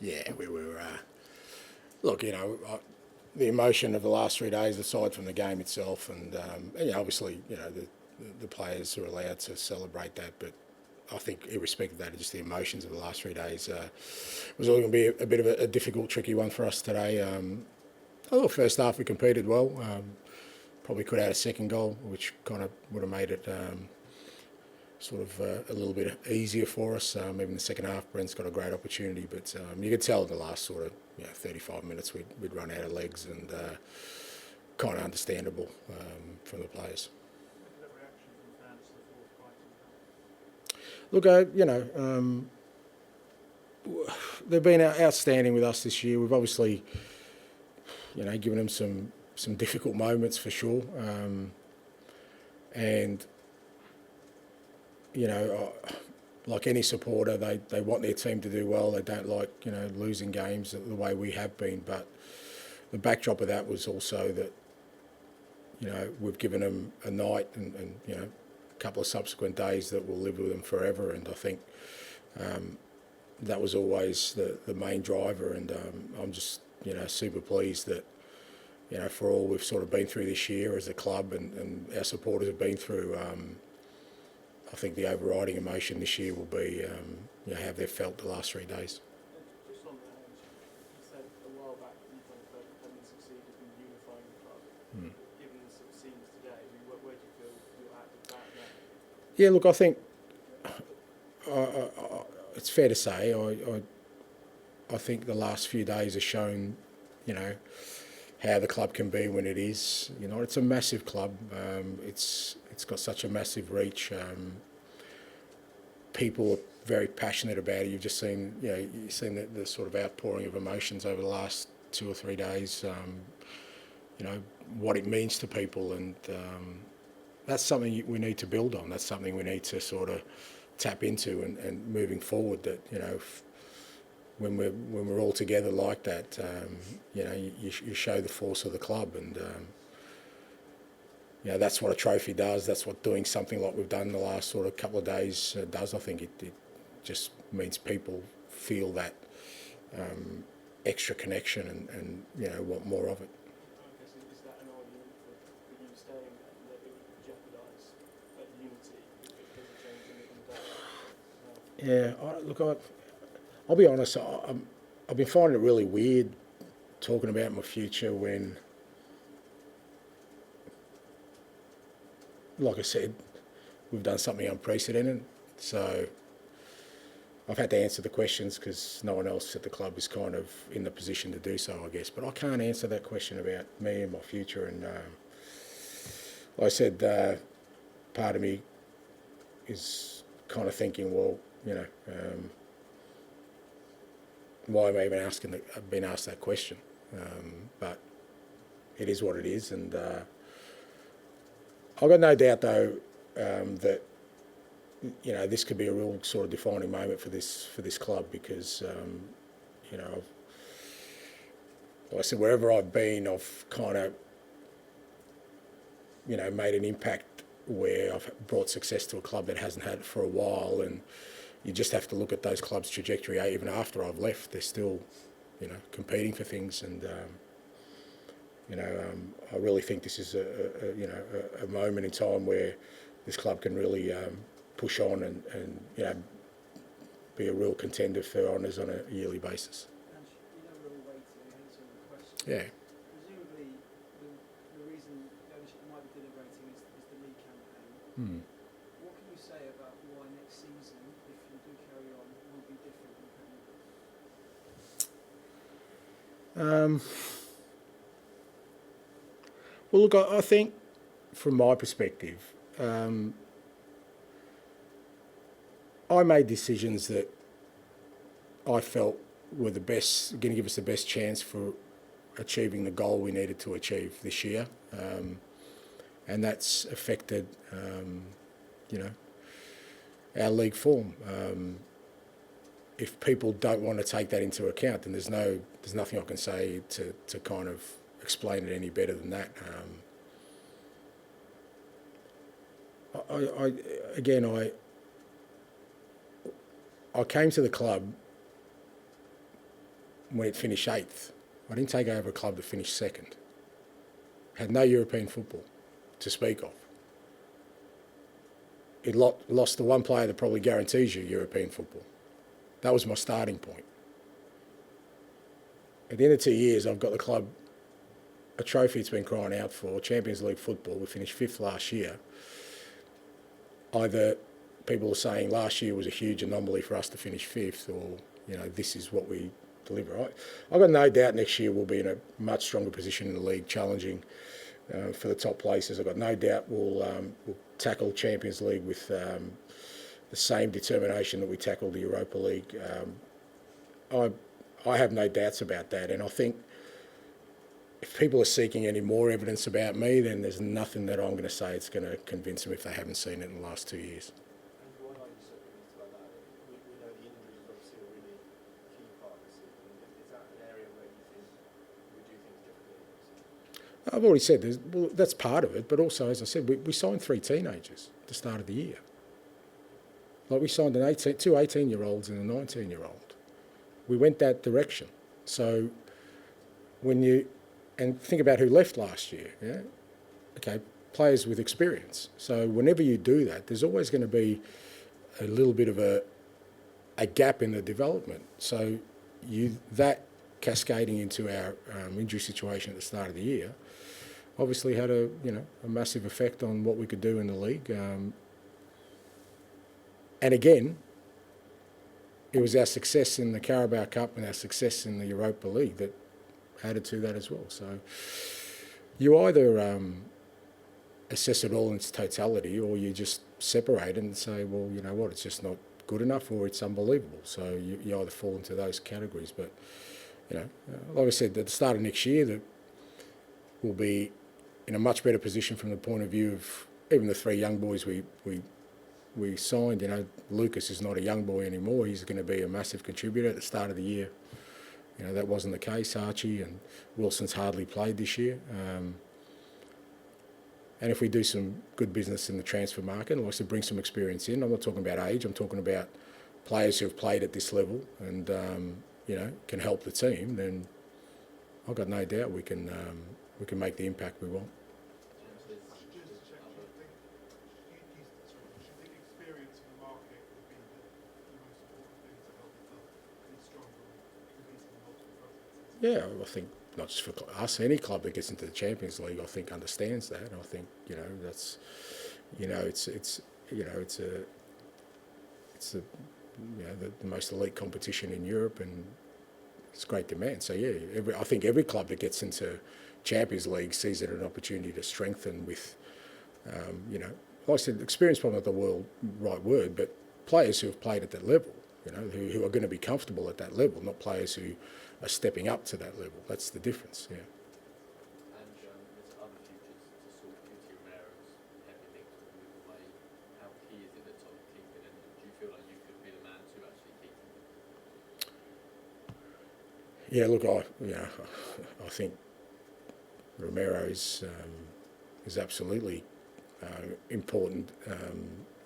Yeah, we were. Look, the emotion of the last 3 days, aside from the game itself, and obviously, the players are allowed to celebrate that, but I think, irrespective of that, just the emotions of the last 3 days was all going to be a bit of a difficult, tricky one for us today. I thought first half we competed well. Probably could have had a second goal, which kind of would have made it a little bit easier for us. Even the second half, Brent's got a great opportunity, but you could tell in the last 35 minutes we'd run out of legs, and kind of understandable from the players. Look, they've been outstanding with us this year. We've obviously, given them some difficult moments for sure, and like any supporter, they want their team to do well. They don't like losing games the way we have been. But the backdrop of that was also that we've given them a night and a couple of subsequent days that will live with them forever. And I think that was always the main driver. And I'm just super pleased that for all we've sort of been through this year as a club and our supporters have been through. I think the overriding emotion this year will be how they've felt the last 3 days. Just on that, you said a while back that you haven't succeeded in unifying the club. Given the sort of scenes today, where do you feel you're at with that now? Yeah, look, I think it's fair to say I think the last few days have shown, how the club can be when it is. It's a massive club. It's got such a massive reach. People are very passionate about it. You've just seen, you've seen the sort of outpouring of emotions over the last 2 or 3 days. What it means to people, and that's something we need to build on. That's something we need to sort of tap into, and moving forward. That when we're all together like that, you show the force of the club, and that's what a trophy does. That's what doing something like we've done the last sort of couple of days does. I think it just means people feel that extra connection and want more of it. Is that an argument for you staying there, that it would jeopardise that unity if there's a change in the Yeah, I'll be honest, I've been finding it really weird talking about my future when, like I said, we've done something unprecedented. So I've had to answer the questions because no one else at the club is kind of in the position to do so, I guess. But I can't answer that question about me and my future. And like I said, part of me is kind of thinking, well, why am I even I've been asked that question? But it is what it is, and I've got no doubt though that this could be a real sort of defining moment for this club, because like I said, wherever I've been, I've kind of made an impact where I've brought success to a club that hasn't had it for a while. And you just have to look at those clubs' trajectory. Even after I've left, they're still, competing for things. And I really think this is a moment in time where this club can really push on and be a real contender for honours on a yearly basis. And we're all waiting to answer the question. Yeah. Presumably, the reason the ownership might be deliberating is the league campaign. What can you say about why next season, if you do carry on, will be different than Premier League? Well, look, I think from my perspective, I made decisions that I felt were going to give us the best chance for achieving the goal we needed to achieve this year. And that's affected, our league form. If people don't want to take that into account, then there's nothing I can say to kind of explain it any better than that. I came to the club when it finished 8th. I didn't take over a club that finished 2nd. Had no European football to speak of. It lost the one player that probably guarantees you European football. That was my starting point. At the end of 2 years, I've got the club a trophy it's been crying out for, Champions League football. We finished 5th last year. Either people are saying last year was a huge anomaly for us to finish 5th, or this is what we deliver. I've got no doubt next year we'll be in a much stronger position in the league, challenging for the top places. I've got no doubt we'll tackle Champions League with the same determination that we tackled the Europa League. I have no doubts about that, and I think if people are seeking any more evidence about me, then there's nothing that I'm going to say it's going to convince them if they haven't seen it in the last 2 years. And why are you so convinced about that? We know the injuries are obviously a really key part of the season. Is that an area where you think we do things differently? I've already said that's part of it, but also, as I said, we signed 3 teenagers at the start of the year. Like we signed two 18-year-olds and a 19-year-old. We went that direction. So and think about who left last year. Yeah, okay, players with experience. So whenever you do that, there's always going to be a little bit of a gap in the development. So that cascading into our injury situation at the start of the year obviously had a massive effect on what we could do in the league. And again, it was our success in the Carabao Cup and our success in the Europa League that added to that as well. So you either assess it all in its totality, or you just separate it and say, well, you know what, it's just not good enough, or it's unbelievable. So you either fall into those categories. But like I said, at the start of next year, that we'll be in a much better position from the point of view of even the 3 young boys we signed. Lucas is not a young boy anymore. He's going to be a massive contributor. At the start of the year, that wasn't the case. Archie and Wilson's hardly played this year. And if we do some good business in the transfer market, and like to bring some experience in, I'm not talking about age, I'm talking about players who have played at this level and, can help the team, then I've got no doubt we can make the impact we want. Yeah, I think not just for us, any club that gets into the Champions League, I think understands that. I think that's, it's the most elite competition in Europe, and it's great demand. So yeah, I think every club that gets into Champions League sees it an opportunity to strengthen with, like I said, experience probably not the right word, but players who have played at that level, who are going to be comfortable at that level, not players who are stepping up to that level. That's the difference, yeah. And there's other futures to sort. Cristian Romero's heavily linked to move away. How key is it that Tottenham keep it, and do you feel like you could be the man to actually keep him? Yeah, look, I think Romero is absolutely important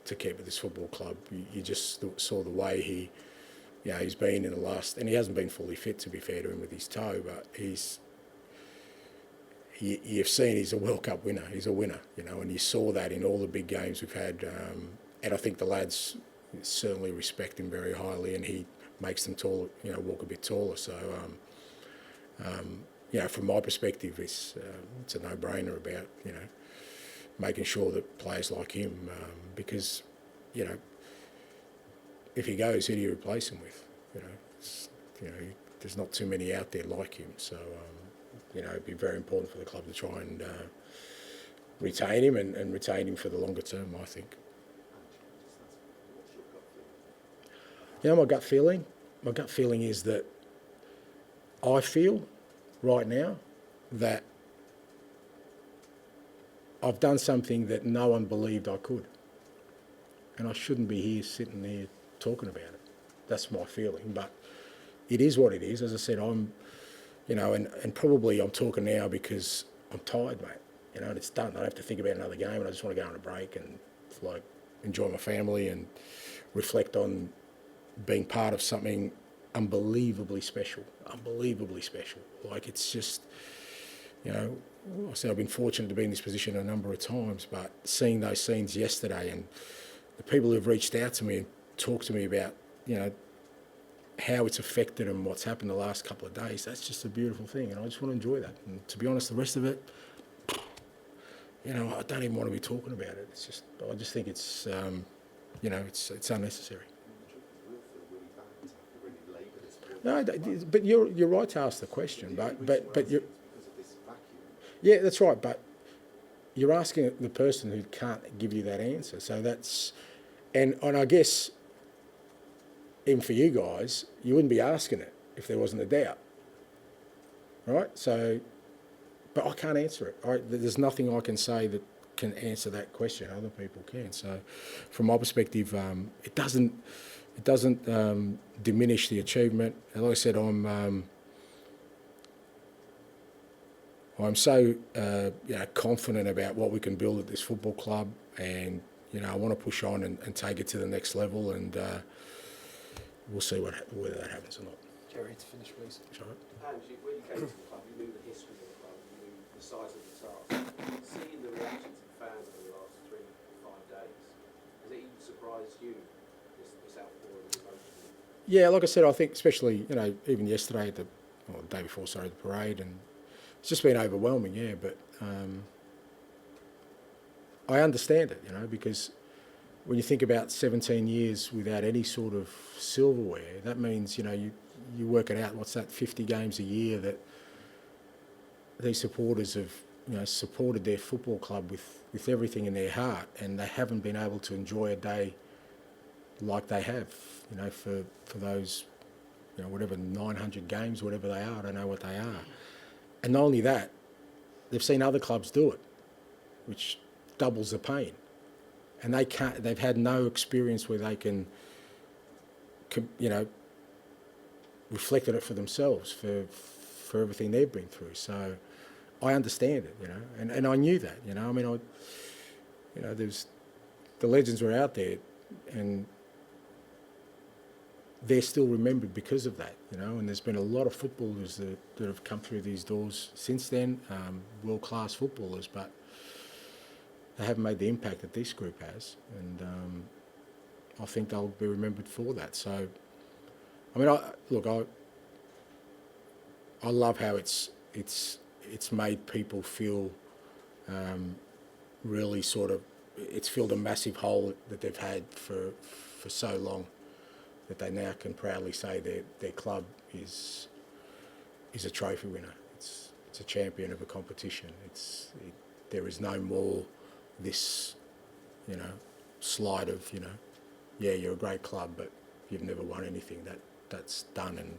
to keep at this football club. You just saw the way he's been in the last, and he hasn't been fully fit, to be fair to him, with his toe, but you've seen he's a World Cup winner. He's a winner, and you saw that in all the big games we've had. And I think the lads certainly respect him very highly, and he makes them tall, walk a bit taller. So, from my perspective, it's a no-brainer about, making sure that players like him, because, if he goes, who do you replace him with? There's not too many out there like him. So, it'd be very important for the club to try and retain him and retain him for the longer term, I think. My gut feeling? My gut feeling is that I feel right now that I've done something that no one believed I could. And I shouldn't be here sitting there talking about it. That's my feeling. But it is what it is. As I said, I'm, and probably I'm talking now because I'm tired, mate. And it's done. I don't have to think about another game, and I just want to go on a break and enjoy my family and reflect on being part of something unbelievably special. unbelievably special. Like, it's just, you know, I say I've been fortunate to be in this position a number of times, but seeing those scenes yesterday and the people who've reached out to me and talked to me about, you know, how it's affected and what's happened the last couple of days, that's just a beautiful thing, and I just want to enjoy that. And to be honest, the rest of it, you know, I don't even want to be talking about it. It's just, I just think it's, you know, it's unnecessary. No, but you're right to ask the question, but you're, yeah, that's right, but you're asking the person who can't give you that answer. So that's, and I guess, even for you guys, you wouldn't be asking it if there wasn't a doubt, right? So, but I can't answer it. There's nothing I can say that can answer that question. Other people can. So, from my perspective, it doesn't diminish the achievement. And like I said, I'm so you know, confident about what we can build at this football club, and you know, I want to push on and take it to the next level, and we'll see whether that happens or not. Jerry, to finish, please. Sorry. Ange, when you came to the club, you knew the history of the club, you knew the size of the task. Seeing the reactions of fans over the last 3 to 5 days, has it even surprised you, this outpouring of emotion? Yeah, like I said, I think especially, you know, even yesterday the day before, sorry, the parade, and it's just been overwhelming, yeah. But I understand it, you know, because when you think about 17 years without any sort of silverware, that means, you know, you work it out, what's that, 50 games a year that these supporters have, you know, supported their football club with everything in their heart, and they haven't been able to enjoy a day like they have, you know, for those, you know, whatever, 900 games, whatever they are, I don't know what they are. And not only that, they've seen other clubs do it, which doubles the pain. And they've had no experience where they can, you know, reflect on it for themselves, for everything they've been through. So I understand it, you know, and I knew that, you know. I mean, you know, the legends were out there, and they're still remembered because of that, you know. And there's been a lot of footballers that have come through these doors since then, world-class footballers, but they haven't made the impact that this group has, and I think they'll be remembered for that. So, I mean, I love how it's made people feel really sort of, it's filled a massive hole that they've had for so long, that they now can proudly say their club is a trophy winner. It's a champion of a competition. There is no more this, you know, slide of, you know, yeah, you're a great club, but you've never won anything. That's done, and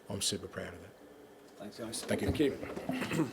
I'm super proud of that. Thanks, guys. Thank you. Thank you.